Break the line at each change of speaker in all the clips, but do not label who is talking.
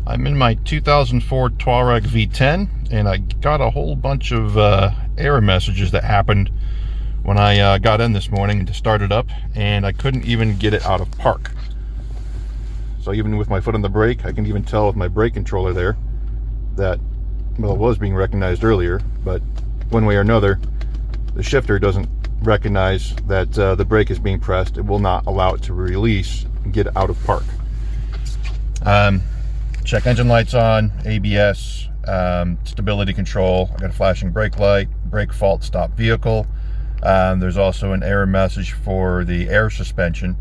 I'm in my 2004 Touareg V10, and I got a whole bunch of error messages that happened when I got in this morning to start it up, and I couldn't even get it out of park. So even with my foot on the brake, I can even tell with my brake controller there that, well, it was being recognized earlier, but one way or another, the shifter doesn't recognize that the brake is being pressed. It will not allow it to release and get out of park. Check engine lights on, ABS, stability control. I got a flashing brake light, brake fault, stop vehicle. There's also an error message for the air suspension.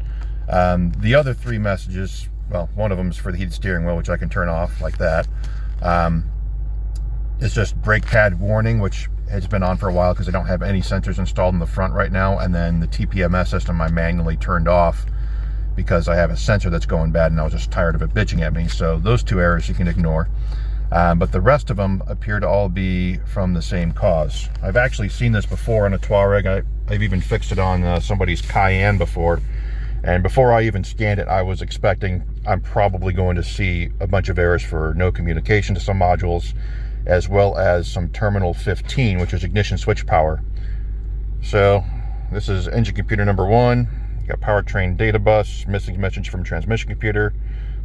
The other three messages, well, one of them is for the heated steering wheel, which I can turn off like that. It's just brake pad warning, which has been on for a while because I don't have any sensors installed in the front right now. And then the TPMS system I manually turned off because I have a sensor that's going bad and I was just tired of it bitching at me. So those two errors you can ignore. But the rest of them appear to all be from the same cause. I've actually seen this before on a Touareg. I've even fixed it on somebody's Cayenne before. And before I even scanned it, I was expecting I'm probably going to see a bunch of errors for no communication to some modules, as well as some terminal 15, which is ignition switch power. So this is engine computer number 1. You got powertrain data bus, missing message from transmission computer,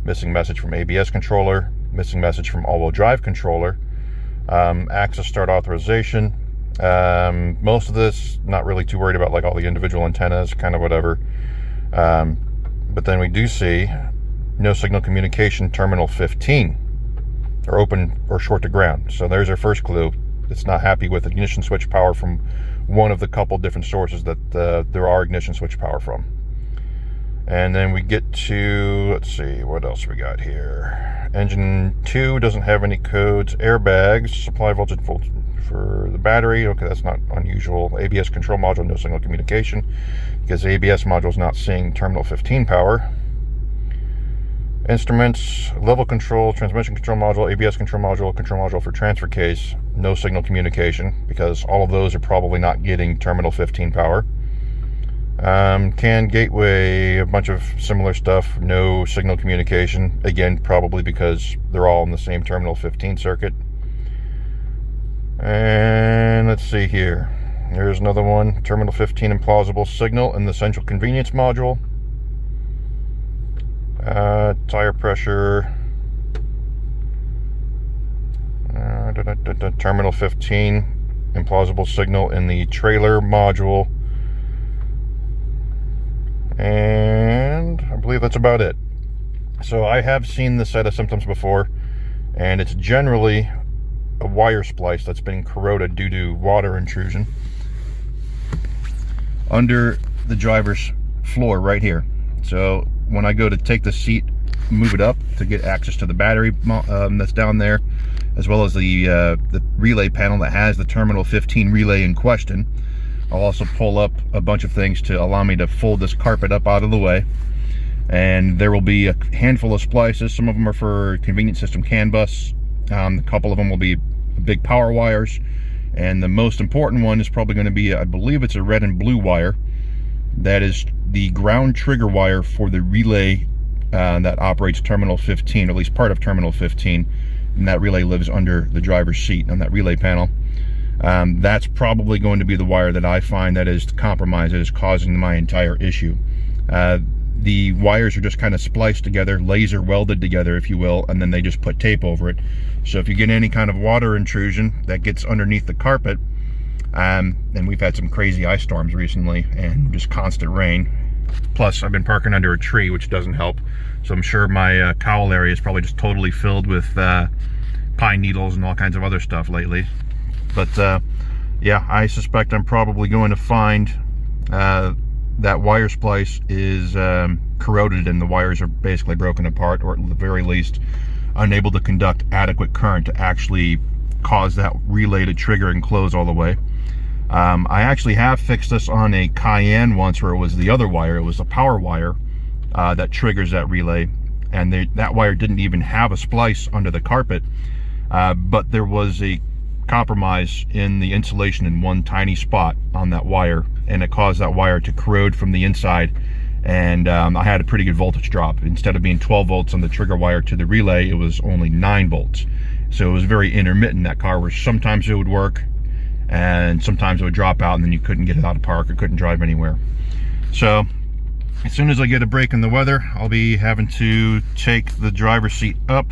missing message from ABS controller, missing message from all-wheel drive controller, access start authorization. Most of this, not really too worried about, like all the individual antennas, kind of whatever. But then we do see no signal communication terminal 15, or open or short to ground. So there's our first clue. It's not happy with ignition switch power from one of the couple different sources that there are ignition switch power from. And then we get to, let's see, what else we got here. Engine 2 doesn't have any codes. Airbags, supply voltage for the battery. Okay, that's not unusual. ABS control module, no signal communication, because the ABS module is not seeing terminal 15 power. Instruments, level control, transmission control module, ABS control module for transfer case, no signal communication, because all of those are probably not getting terminal 15 power. CAN gateway, a bunch of similar stuff, no signal communication, again probably because they're all in the same terminal 15 circuit. And let's see here, here's another one, terminal 15 implausible signal in the central convenience module. Tire pressure, terminal 15 implausible signal in the trailer module, and I believe that's about it. So I have seen this set of symptoms before, and it's generally a wire splice that's been corroded due to water intrusion under the driver's floor right here. So when I go to take the seat, move it up to get access to the battery that's down there, as well as the relay panel that has the terminal 15 relay in question, I'll also pull up a bunch of things to allow me to fold this carpet up out of the way. And there will be a handful of splices. Some of them are for convenience system CAN bus. A couple of them will be big power wires. And the most important one is probably going to be, I believe it's a red and blue wire. That is the ground trigger wire for the relay that operates terminal 15, or at least part of terminal 15, and that relay lives under the driver's seat on that relay panel. That's probably going to be the wire that I find that is compromised, that is causing my entire issue. The wires are just kind of spliced together, laser welded together, if you will, and then they just put tape over it. So if you get any kind of water intrusion that gets underneath the carpet, and we've had some crazy ice storms recently and just constant rain. Plus, I've been parking under a tree, which doesn't help. So I'm sure my cowl area is probably just totally filled with pine needles and all kinds of other stuff lately. But yeah, I suspect I'm probably going to find that wire splice is corroded and the wires are basically broken apart, or at the very least unable to conduct adequate current to actually cause that relay to trigger and close all the way. I actually have fixed this on a Cayenne once, where it was the other wire. It was a power wire that triggers that relay, and that wire didn't even have a splice under the carpet, but there was a compromise in the insulation in one tiny spot on that wire, and it caused that wire to corrode from the inside and I had a pretty good voltage drop. Instead of being 12 volts on the trigger wire to the relay, it was only 9 volts. So it was very intermittent, that car, where sometimes it would work and sometimes it would drop out, and then you couldn't get it out of park or couldn't drive anywhere. So as soon as I get a break in the weather, I'll be having to take the driver's seat up,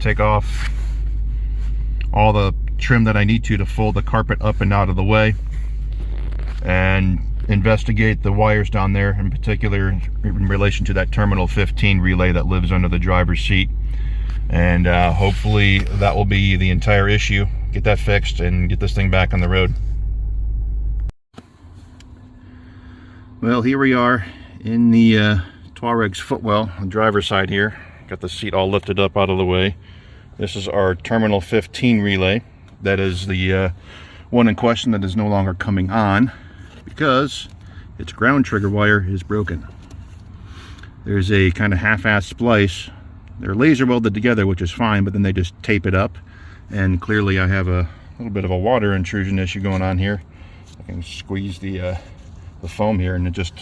take off all the trim that I need to fold the carpet up and out of the way, and investigate the wires down there, in particular in relation to that terminal 15 relay that lives under the driver's seat. And hopefully that will be the entire issue. Get that fixed and get this thing back on the road. Well, here we are in the Touareg's footwell, the driver's side here. Got the seat all lifted up out of the way. This is our terminal 15 relay. That is the one in question that is no longer coming on because its ground trigger wire is broken. There's a kind of half-assed splice. They're laser welded together, which is fine, but then they just tape it up. And clearly I have a little bit of a water intrusion issue going on here. I can squeeze the foam here and it just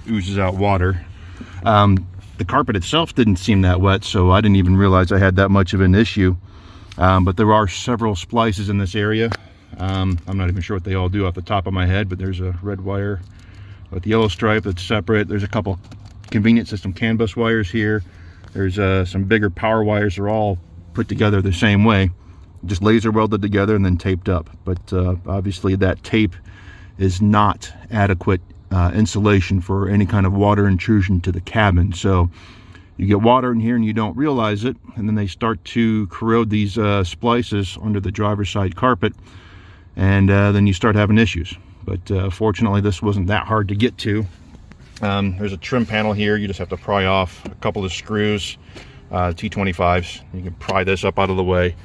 oozes out water. The carpet itself didn't seem that wet, so I didn't even realize I had that much of an issue. But there are several splices in this area. I'm not even sure what they all do off the top of my head, but there's a red wire with the yellow stripe that's separate. There's a couple convenient system CAN bus wires here. There's some bigger power wires. They're all put together the same way, just laser welded together and then taped up. But obviously that tape is not adequate insulation for any kind of water intrusion to the cabin. So you get water in here and you don't realize it, and then they start to corrode these splices under the driver's side carpet, and then you start having issues. But fortunately this wasn't that hard to get to. There's a trim panel here. You just have to pry off a couple of screws, T25s. You can pry this up out of the way.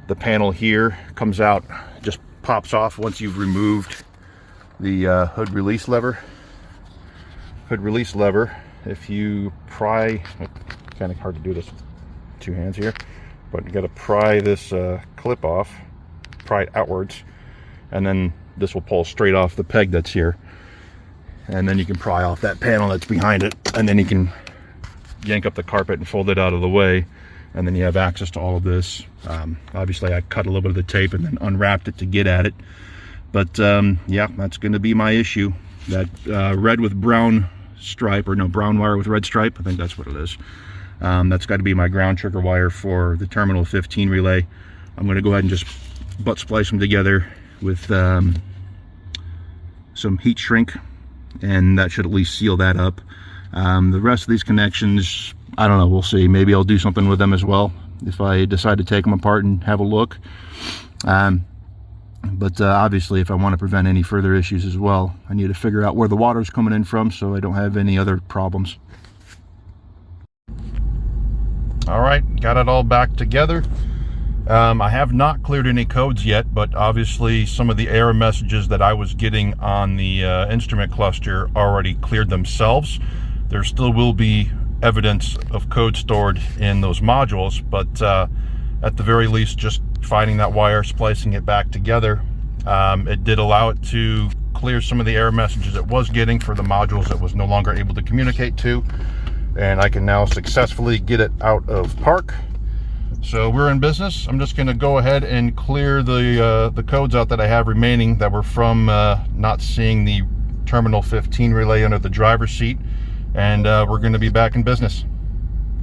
The panel here comes out, just pops off once you've removed the hood release lever. If you pry, kind of hard to do this with two hands here, but you got to pry this clip off, pry it outwards, and then this will pull straight off the peg that's here. And then you can pry off that panel that's behind it, and then you can yank up the carpet and fold it out of the way, and then you have access to all of this. Obviously I cut a little bit of the tape and then unwrapped it to get at it, but yeah, that's going to be my issue. That red with brown stripe, or no, brown wire with red stripe, I think that's what it is. That's got to be my ground trigger wire for the terminal 15 relay. I'm going to go ahead and just butt splice them together with some heat shrink, and that should at least seal that up. The rest of these connections, I don't know, we'll see. Maybe I'll do something with them as well if I decide to take them apart and have a look. But obviously if I want to prevent any further issues as well, I need to figure out where the water is coming in from so I don't have any other problems. All right, got it all back together. I have not cleared any codes yet, but obviously some of the error messages that I was getting on the instrument cluster already cleared themselves. There still will be evidence of code stored in those modules, but at the very least, just finding that wire, splicing it back together, it did allow it to clear some of the error messages it was getting for the modules it was no longer able to communicate to, and I can now successfully get it out of park. So we're in business. I'm just going to go ahead and clear the codes out that I have remaining that were from not seeing the terminal 15 relay under the driver's seat, and we're going to be back in business.